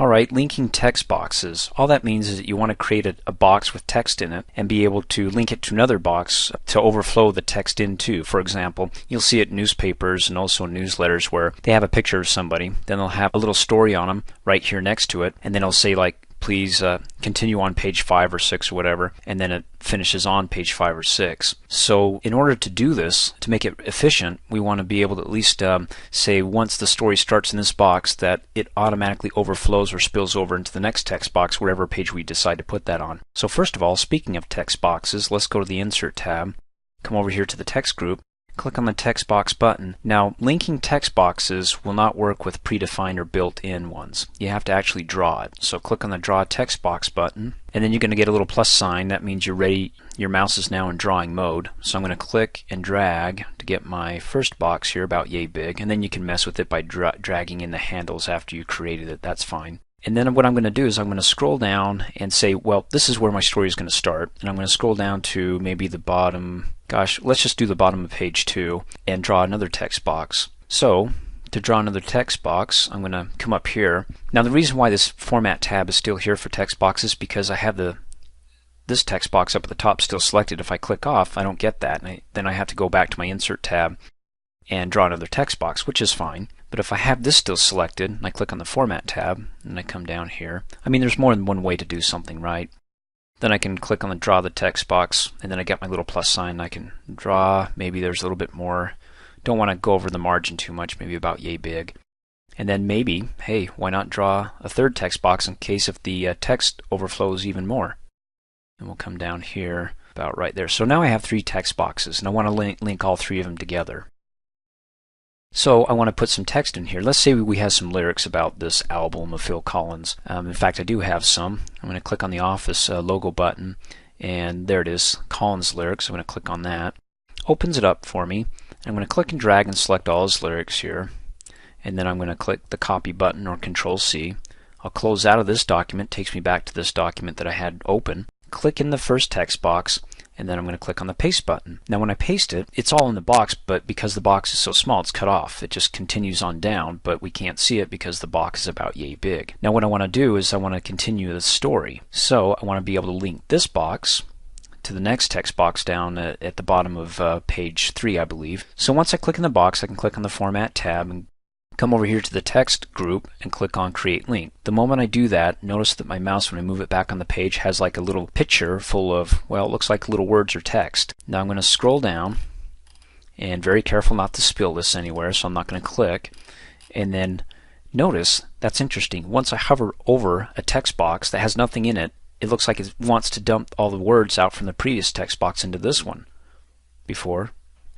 Alright, linking text boxes. All that means is that you want to create a box with text in it and be able to link it to another box to overflow the text into. For example, you'll see it in newspapers and also newsletters where they have a picture of somebody, then they'll have a little story on them right here next to it, and then it'll say like, please continue on page 5 or 6 or whatever, and then it finishes on page 5 or 6. So in order to do this, to make it efficient, we want to be able to at least say once the story starts in this box that it automatically overflows or spills over into the next text box, wherever page we decide to put that on. So first of all, speaking of text boxes, let's go to the Insert tab, come over here to the text group, click on the text box button. Now, linking text boxes will not work with predefined or built-in ones. You have to actually draw it. So click on the Draw Text Box button, and then you're going to get a little plus sign. That means you're ready. Your mouse is now in drawing mode. So I'm going to click and drag to get my first box here about yay big, and then you can mess with it by dragging in the handles after you created it. That's fine. And then what I'm going to do is I'm going to scroll down and say, well, this is where my story is going to start. And I'm going to scroll down to maybe the bottom. Gosh, let's just do the bottom of page 2 and draw another text box. So to draw another text box, I'm going to come up here. Now the reason why this Format tab is still here for text boxes is because I have this text box up at the top still selected. If I click off, I don't get that. And then I have to go back to my Insert tab and draw another text box, which is fine. But if I have this still selected, and I click on the Format tab, and I come down here, I mean there's more than one way to do something, right? Then I can click on the Draw the Text Box, and then I get my little plus sign. I can draw, maybe there's a little bit more. Don't want to go over the margin too much, maybe about yay big. And then maybe, hey, why not draw a third text box in case if the text overflows even more? And we'll come down here about right there. So now I have 3 text boxes, and I want to link all 3 of them together. So I want to put some text in here. Let's say we have some lyrics about this album of Phil Collins. In fact, I do have some. I'm going to click on the Office logo button, and there it is, Collins lyrics. I'm going to click on that. Opens it up for me. I'm going to click and drag and select all his lyrics here. And then I'm going to click the Copy button or Control C. I'll close out of this document. Takes me back to this document that I had open. Click in the first text box, and then I'm going to click on the Paste button. Now when I paste it, it's all in the box, but because the box is so small, it's cut off. It just continues on down, but we can't see it because the box is about yay big. Now what I want to do is I want to continue the story. So I want to be able to link this box to the next text box down at the bottom of page 3, I believe. So once I click in the box, I can click on the Format tab and come over here to the text group and click on Create Link. The moment I do that, notice that my mouse, when I move it back on the page, has like a little picture full of, well, it looks like little words or text. Now I'm going to scroll down and very careful not to spill this anywhere, so I'm not going to click. And then notice, that's interesting, once I hover over a text box that has nothing in it, it looks like it wants to dump all the words out from the previous text box into this one. Before,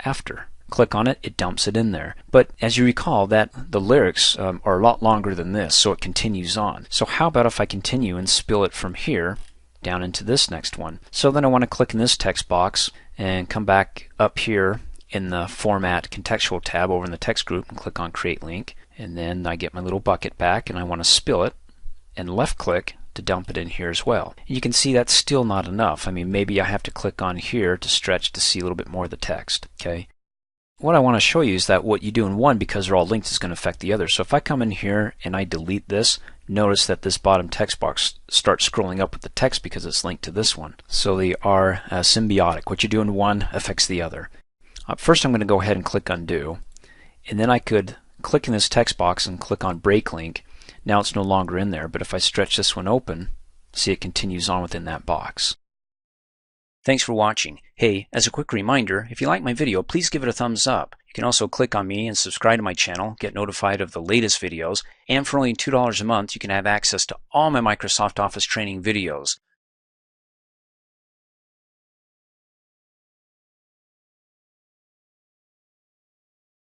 after. Click on it, it dumps it in there. But as you recall, that the lyrics are a lot longer than this, so it continues on. So how about if I continue and spill it from here down into this next one? So then I want to click in this text box and come back up here in the Format Contextual tab over in the text group and click on Create Link. And then I get my little bucket back and I want to spill it and left click to dump it in here as well. And you can see that's still not enough. I mean, maybe I have to click on here to stretch to see a little bit more of the text. Okay. What I want to show you is that what you do in one, because they're all linked, is going to affect the other. So if I come in here and I delete this, notice that this bottom text box starts scrolling up with the text because it's linked to this one. So they are symbiotic. What you do in one affects the other. First I'm going to go ahead and click Undo. And then I could click in this text box and click on Break Link. Now it's no longer in there, but if I stretch this one open, see it continues on within that box. Thanks for watching. Hey, as a quick reminder, if you like my video, please give it a thumbs up. You can also click on me and subscribe to my channel, get notified of the latest videos, and for only $2 a month, you can have access to all my Microsoft Office training videos.